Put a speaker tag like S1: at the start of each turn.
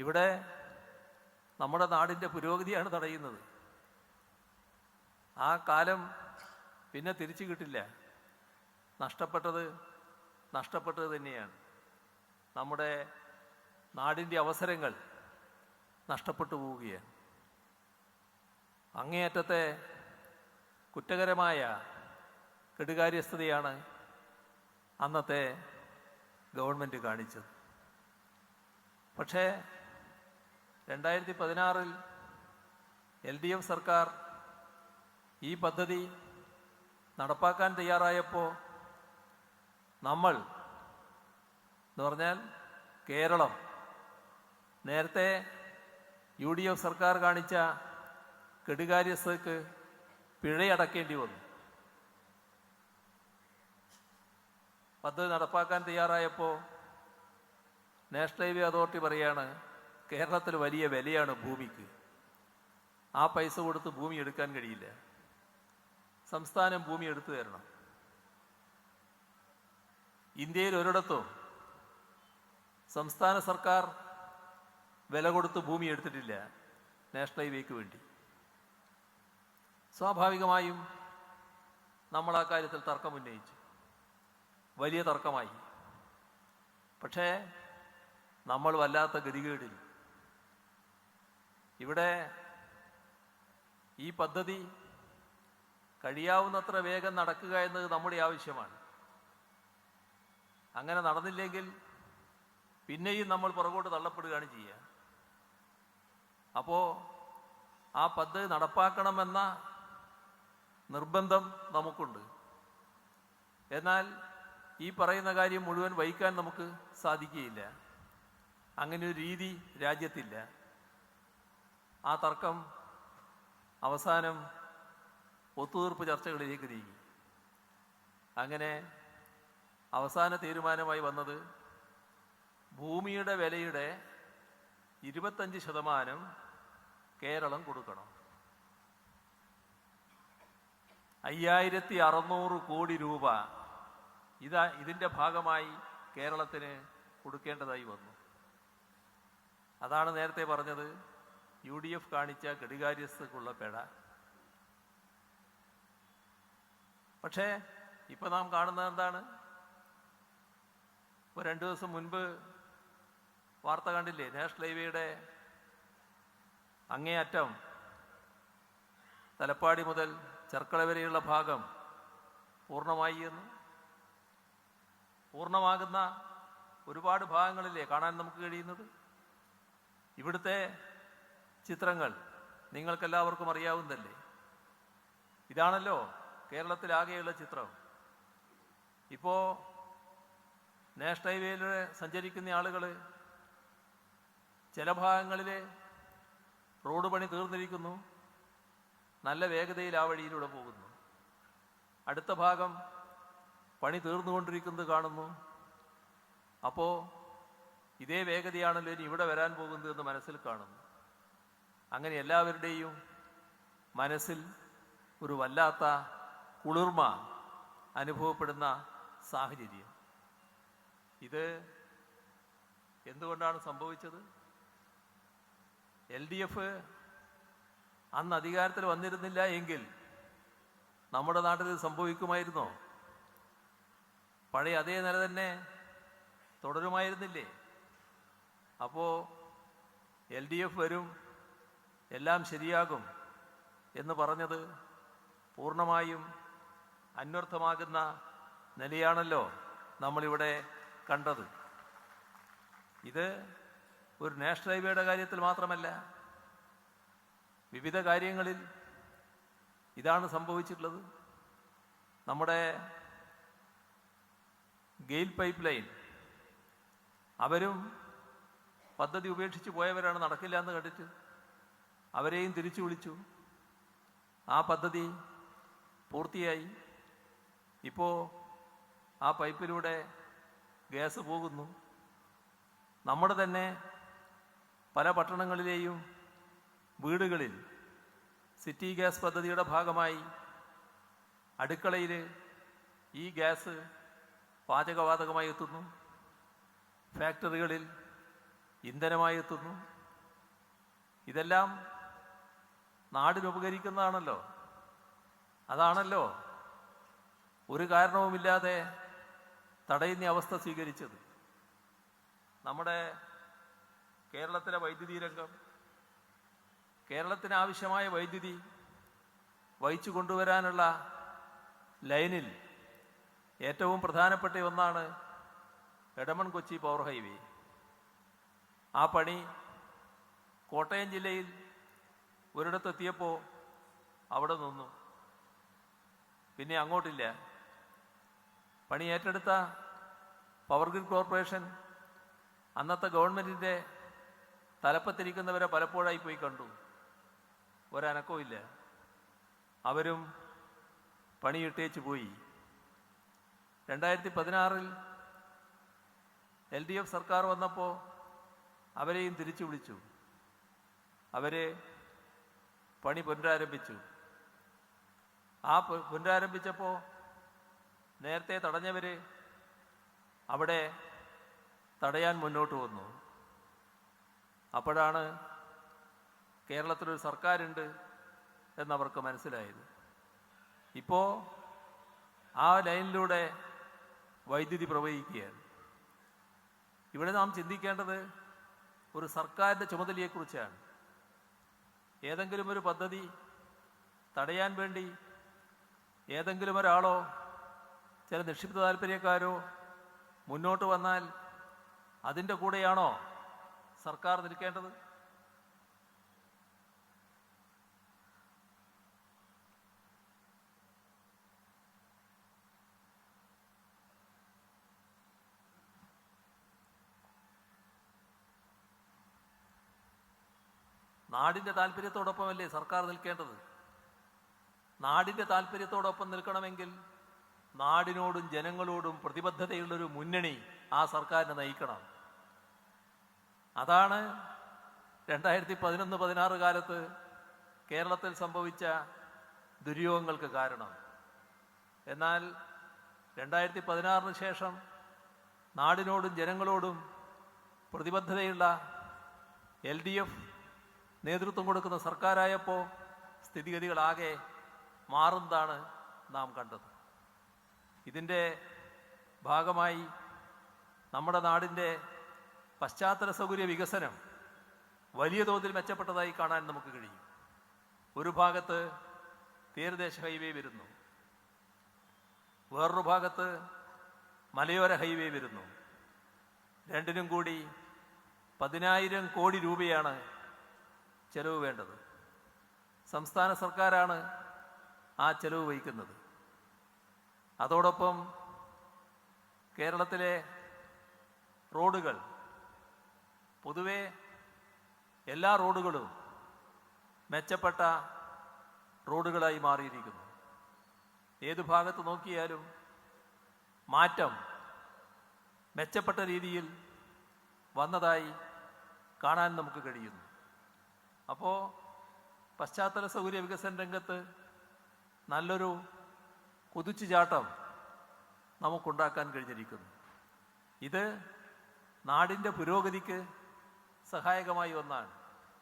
S1: ഇവിടെ നമ്മുടെ നാടിൻ്റെ പുരോഗതിയാണ് തടയുന്നത്. ആ കാലം പിന്നെ തിരിച്ചു കിട്ടില്ല. നഷ്ടപ്പെട്ടത് തന്നെയാണ്. നമ്മുടെ നാടിൻ്റെ അവസരങ്ങൾ നഷ്ടപ്പെട്ടു പോവുകയാണ്. അങ്ങേയറ്റത്തെ കുറ്റകരമായ കെടുകാര്യസ്ഥതയാണ് അന്നത്തെ ഗവൺമെൻറ് കാണിച്ചത്. പക്ഷേ 2016 LDF സർക്കാർ ഈ പദ്ധതി നടപ്പാക്കാൻ തയ്യാറായപ്പോൾ നമ്മൾ എന്ന് പറഞ്ഞാൽ കേരളം നേരത്തെ UDF സർക്കാർ കാണിച്ച കെടുകാര്യസ്ഥതയ്ക്ക് പിഴയടക്കേണ്ടി വന്നു. പദ്ധതി നടപ്പാക്കാൻ തയ്യാറായപ്പോൾ നാഷണൽ ഹൈവേ അതോറിറ്റി പറയാണ് കേരളത്തിൽ വലിയ വിലയാണ് ഭൂമിക്ക്, ആ പൈസ കൊടുത്ത് ഭൂമി എടുക്കാൻ കഴിയില്ല, സംസ്ഥാനം ഭൂമി എടുത്തു തരണം. ഇന്ത്യയിൽ ഒരിടത്തും സംസ്ഥാന സർക്കാർ വില കൊടുത്ത് ഭൂമി എടുത്തിട്ടില്ല നാഷണൽ ഹൈവേക്ക് വേണ്ടി. സ്വാഭാവികമായും നമ്മൾ ആ കാര്യത്തിൽ തർക്കം ഉന്നയിച്ചു, വലിയ തർക്കമായി. പക്ഷേ നമ്മൾ വല്ലാത്ത ഗതികേടിൽ. ഇവിടെ ഈ പദ്ധതി കഴിയാവുന്നത്ര വേഗം നടക്കുക എന്നത് നമ്മുടെ ആവശ്യമാണ്. അങ്ങനെ നടന്നില്ലെങ്കിൽ പിന്നെയും നമ്മൾ പുറകോട്ട് തള്ളപ്പെടുകയാണ് ചെയ്യുക. അപ്പോൾ ആ പദ്ധതി നടപ്പാക്കണമെന്ന നിർബന്ധം നമുക്കുണ്ട്. എന്നാൽ ഈ പറയുന്ന കാര്യം മുഴുവൻ വഹിക്കാൻ നമുക്ക് സാധിക്കുകയില്ല. അങ്ങനെ ഒരു രീതി രാജ്യത്തില്ല. ആ തർക്കം അവസാനം ഒത്തുതീർപ്പ് ചർച്ചകളിലേക്ക് നീങ്ങി. അങ്ങനെ അവസാന തീരുമാനമായി വന്നത് ഭൂമിയുടെ വിലയുടെ 25% കേരളം കൊടുക്കണം. 5600 കോടി രൂപ ഇതിൻ്റെ ഭാഗമായി കേരളത്തിന് കൊടുക്കേണ്ടതായി വന്നു. അതാണ് നേരത്തെ പറഞ്ഞത് UDF കാണിച്ച കെടുകാര്യസ്ഥതയ്ക്കുള്ള പിഴ. പക്ഷേ ഇപ്പം നാം കാണുന്നത് എന്താണ്? ഇപ്പോൾ 2 ദിവസം മുൻപ് വാർത്ത കണ്ടില്ലേ? നാഷണൽ ഹൈവേയുടെ അങ്ങേയറ്റം തലപ്പാടി മുതൽ ചെർക്കള വരെയുള്ള ഭാഗം പൂർണ്ണമായി എന്ന്. പൂർണ്ണമാകുന്ന ഒരുപാട് ഭാഗങ്ങളില്ലേ കാണാൻ നമുക്ക് കഴിയുന്നത്? ഇവിടുത്തെ ചിത്രങ്ങൾ നിങ്ങൾക്കെല്ലാവർക്കും അറിയാവുന്നതല്ലേ? ഇതാണല്ലോ കേരളത്തിലാകെയുള്ള ചിത്രം. ഇപ്പോൾ നാഷണൽ ഹൈവേയിലൂടെ സഞ്ചരിക്കുന്ന ആളുകൾ ചില ഭാഗങ്ങളിൽ റോഡ് പണി തീർന്നിരിക്കുന്നു, നല്ല വേഗതയിൽ ആ വഴിയിലൂടെ പോകുന്നു. അടുത്ത ഭാഗം പണി തീർന്നുകൊണ്ടിരിക്കുന്നത് കാണുന്നു. അപ്പോൾ ഇതേ വേഗതയാണല്ലോ ഇനി ഇവിടെ വരാൻ പോകുന്നത് എന്ന് മനസ്സിൽ കാണുന്നു. അങ്ങനെ എല്ലാവരുടെയും മനസ്സിൽ ഒരു വല്ലാത്ത കുളിർമ അനുഭവപ്പെടുന്ന സാഹചര്യം. ഇത് എന്തുകൊണ്ടാണ് സംഭവിച്ചത്? LDF അന്ന് അധികാരത്തിൽ വന്നിരുന്നില്ല എങ്കിൽ നമ്മുടെ നാട്ടിൽ ഇത് സംഭവിക്കുമായിരുന്നോ? പഴയ അതേ നില തന്നെ തുടരുമായിരുന്നില്ലേ? അപ്പോൾ LDF വരും, എല്ലാം ശരിയാകും എന്ന് പറഞ്ഞത് പൂർണ്ണമായും അന്വർത്ഥമാകുന്ന നിലയാണല്ലോ നമ്മളിവിടെ കണ്ടത്. ഇത് ഒരു നാഷണൽ ഹൈവേയുടെ കാര്യത്തിൽ മാത്രമല്ല, വിവിധ കാര്യങ്ങളിൽ ഇതാണ് സംഭവിച്ചിട്ടുള്ളത്. നമ്മുടെ ഗെയിൽ പൈപ്പ് ലൈൻ അവരും പദ്ധതി ഉപേക്ഷിച്ച് പോയവരാണ്, നടക്കില്ല എന്ന് കണ്ടിട്ട്. അവരെയും തിരിച്ചു വിളിച്ചു. ആ പദ്ധതി പൂർത്തിയായി. ഇപ്പോൾ ആ പൈപ്പിലൂടെ ഗ്യാസ് പോകുന്നു. നമ്മുടെ തന്നെ പല പട്ടണങ്ങളിലെയും വീടുകളിൽ സിറ്റി ഗ്യാസ് പദ്ധതിയുടെ ഭാഗമായി അടുക്കളയിൽ ഈ ഗ്യാസ് പാചകവാതകമായി എത്തുന്നു. ഫാക്ടറികളിൽ ഇന്ധനമായി എത്തുന്നു. ഇതെല്ലാം നാടിനുപകരിക്കുന്നതാണല്ലോ. അതാണല്ലോ ഒരു കാരണവുമില്ലാതെ തടയുന്ന അവസ്ഥ സ്വീകരിച്ചത്. നമ്മുടെ കേരളത്തിലെ വൈദ്യുതി രംഗം, കേരളത്തിന് ആവശ്യമായ വൈദ്യുതി വഹിച്ചു കൊണ്ടുവരാനുള്ള ലൈനിൽ ഏറ്റവും പ്രധാനപ്പെട്ട ഒന്നാണ് എടമൺ കൊച്ചി പവർ ഹൈവേ. ആ പണി കോട്ടയം ജില്ലയിൽ ഒരിടത്തെത്തിയപ്പോൾ അവിടെ നിന്നു, പിന്നെ അങ്ങോട്ടില്ല. പണി ഏറ്റെടുത്ത പവർ ഗ്രിഡ് കോർപ്പറേഷൻ അന്നത്തെ ഗവൺമെൻറ്റിൻ്റെ തലപ്പത്തിരിക്കുന്നവരെ പലപ്പോഴായി പോയി കണ്ടു, ഒരനക്കവും ഇല്ല. അവരും പണിയിട്ടേച്ച് പോയി. 2016 LDF സർക്കാർ വന്നപ്പോൾ അവരെയും തിരിച്ചു വിളിച്ചു. അവരെ പണി പുനരാരംഭിച്ചു. ആ പുനരാരംഭിച്ചപ്പോൾ നേരത്തെ തടഞ്ഞവർ അവിടെ തടയാൻ മുന്നോട്ട് വന്നു. അപ്പോഴാണ് കേരളത്തിലൊരു സർക്കാരുണ്ട് എന്നവർക്ക് മനസ്സിലായത്. ഇപ്പോൾ ആ ലൈനിലൂടെ വൈദ്യുതി പ്രവഹിക്കുകയാണ്. ഇവിടെ നാം ചിന്തിക്കേണ്ടത് ഒരു സർക്കാരിൻ്റെ ചുമതലയെക്കുറിച്ചാണ്. ഏതെങ്കിലും ഒരു പദ്ധതി തടയാൻ വേണ്ടി ഏതെങ്കിലും ഒരാളോ ചില നിക്ഷിപ്ത താല്പര്യക്കാരോ മുന്നോട്ട് വന്നാൽ അതിൻ്റെ കൂടെയാണോ സർക്കാർ നിൽക്കേണ്ടത്? നാടിൻ്റെ താല്പര്യത്തോടൊപ്പമല്ലേ സർക്കാർ നിൽക്കേണ്ടത്? നാടിൻ്റെ താല്പര്യത്തോടൊപ്പം നിൽക്കണമെങ്കിൽ നാടിനോടും ജനങ്ങളോടും പ്രതിബദ്ധതയുള്ളൊരു മുന്നണി ആ സർക്കാരിനെ നയിക്കണം. അതാണ് 2011-16 കാലത്ത് കേരളത്തിൽ സംഭവിച്ച ദുര്യോഗങ്ങൾക്ക് കാരണം. എന്നാൽ 2016 ശേഷം നാടിനോടും ജനങ്ങളോടും പ്രതിബദ്ധതയുള്ള LDF നേതൃത്വം കൊടുക്കുന്ന സർക്കാരായപ്പോൾ സ്ഥിതിഗതികളാകെ മാറുന്നതാണ് നാം കണ്ടത്. ഇതിൻ്റെ ഭാഗമായി നമ്മുടെ നാടിൻ്റെ പശ്ചാത്തല സൗകര്യ വികസനം വലിയ തോതിൽ മെച്ചപ്പെട്ടതായി കാണാൻ നമുക്ക് കഴിയും. ഒരു ഭാഗത്ത് തീരദേശ ഹൈവേ വരുന്നു, വേറൊരു ഭാഗത്ത് മലയോര ഹൈവേ വരുന്നു. രണ്ടിനും കൂടി 10,000 കോടി രൂപയാണ് ചെലവ് വേണ്ടത്. സംസ്ഥാന സർക്കാരാണ് ആ ചെലവ് വഹിക്കുന്നത്. അതോടൊപ്പം കേരളത്തിലെ റോഡുകൾ, പൊതുവെ എല്ലാ റോഡുകളും മെച്ചപ്പെട്ട റോഡുകളായി മാറിയിരിക്കുന്നു. ഏതു ഭാഗത്ത് നോക്കിയാലും മാറ്റം മെച്ചപ്പെട്ട രീതിയിൽ വന്നതായി കാണാൻ നമുക്ക് കഴിയുന്നു. അപ്പോൾ പശ്ചാത്തല സൗകര്യ വികസന രംഗത്ത് നല്ലൊരു കുതിച്ചുചാട്ടം നമുക്കുണ്ടാക്കാൻ കഴിഞ്ഞിരിക്കുന്നു. ഇത് നാടിൻ്റെ പുരോഗതിക്ക് സഹായകമായി ഒന്നാണ്.